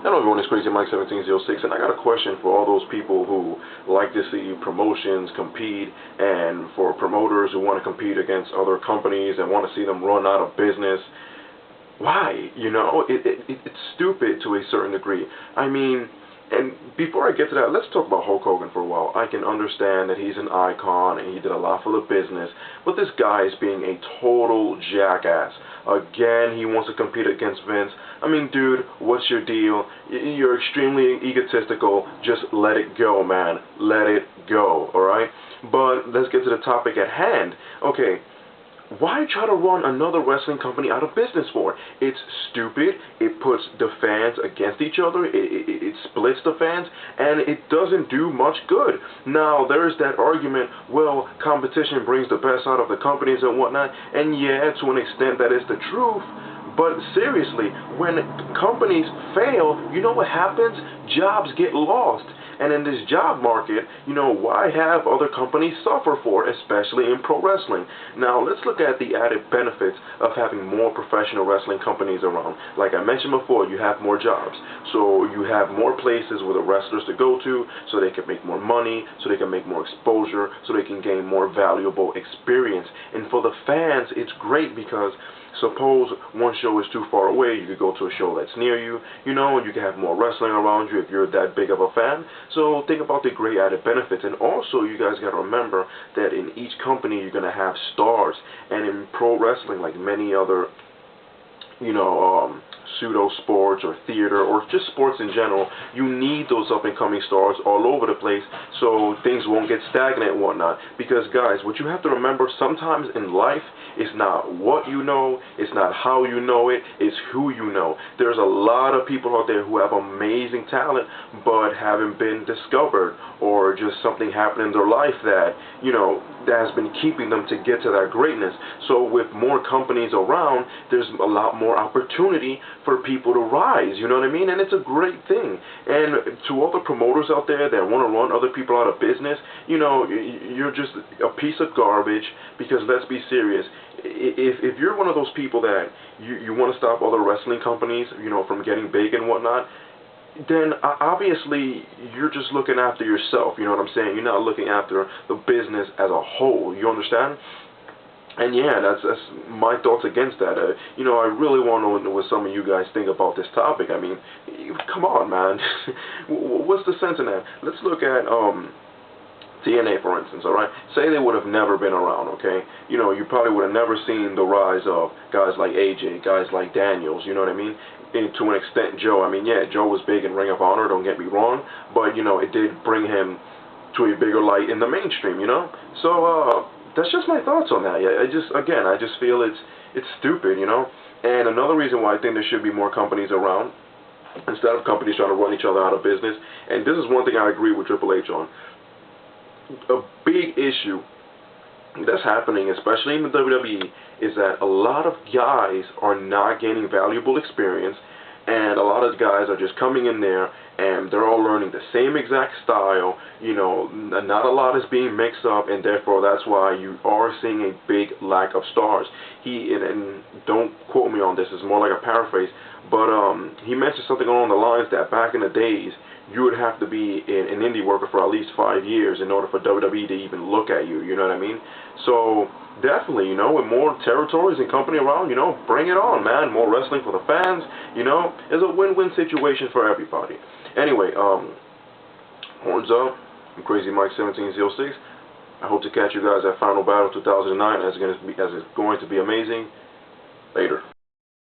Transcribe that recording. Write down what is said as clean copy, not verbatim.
Hello everyone, it's Crazy Mike 1706, and I got a question for all those people who like to see promotions compete, and for promoters who want to compete against other companies and want to see them run out of business. Why? It's stupid to a certain degree. I mean, and before I get to that, let's talk about Hulk Hogan for a while. I can understand that he's an icon and he did a lot for the business, but this guy is being a total jackass. Again, he wants to compete against Vince. I mean, dude, what's your deal? You're extremely egotistical. Just let it go, man. Let it go, alright? But let's get to the topic at hand. Okay. Why try to run another wrestling company out of business for? It's stupid. It puts the fans against each other. It splits the fans, and it doesn't do much good. Now, there's that argument, well, competition brings the best out of the companies and whatnot, and yeah, to an extent that is the truth. But seriously, when companies fail, you know what happens? Jobs get lost. And in this job market, why have other companies suffer for, especially in pro wrestling? Now, let's look at the added benefits of having more professional wrestling companies around. Like I mentioned before, you have more jobs. So you have more places where the wrestlers to go to so they can make more money, so they can make more exposure, so they can gain more valuable experience. And for the fans, it's great because suppose one show is too far away, you could go to a show that's near you, and you can have more wrestling around you if you're that big of a fan. So think about the great added benefits. And also, you guys got to remember that in each company, you're going to have stars. And in pro wrestling, like many other pseudo sports or theater or just sports in general, you need those up and coming stars all over the place so things won't get stagnant and whatnot. Because guys, what you have to remember sometimes in life is not what you know, it's not how you know it, it's who you know. There's a lot of people out there who have amazing talent but haven't been discovered, or just something happened in their life that that has been keeping them to get to that greatness. So with more companies around, there's a lot more opportunity for people to rise, you know what I mean? And it's a great thing. And to all the promoters out there that want to run other people out of business, you're just a piece of garbage, because let's be serious. If you're one of those people that you want to stop other wrestling companies, from getting big and whatnot, then obviously you're just looking after yourself, you know what I'm saying? You're not looking after the business as a whole, you understand? And yeah, that's my thoughts against that. I really want to know what some of you guys think about this topic. I mean, come on, man. What's the sense in that? Let's look at TNA, for instance, all right? Say they would have never been around, okay? You probably would have never seen the rise of guys like AJ, guys like Daniels, you know what I mean? And to an extent, Joe. I mean, yeah, Joe was big in Ring of Honor, don't get me wrong, but, it did bring him to a bigger light in the mainstream, So, that's just my thoughts on that. I just feel it's stupid, And another reason why I think there should be more companies around, instead of companies trying to run each other out of business, and this is one thing I agree with Triple H on, a big issue that's happening, especially in the WWE, is that a lot of guys are not gaining valuable experience, and a lot of guys are just coming in there and they're all learning the same exact style. Not a lot is being mixed up, and therefore that's why you are seeing a big lack of stars. And don't quote me on this, it's more like a paraphrase, but he mentioned something along the lines that back in the days, you would have to be an indie worker for at least 5 years in order for WWE to even look at you, you know what I mean? So, definitely, with more territories and company around, bring it on, man. More wrestling for the fans, it's a win-win situation for everybody. Anyway, horns up. I'm Crazy Mike 1706. I hope to catch you guys at Final Battle 2009, as it's going to be amazing. Later.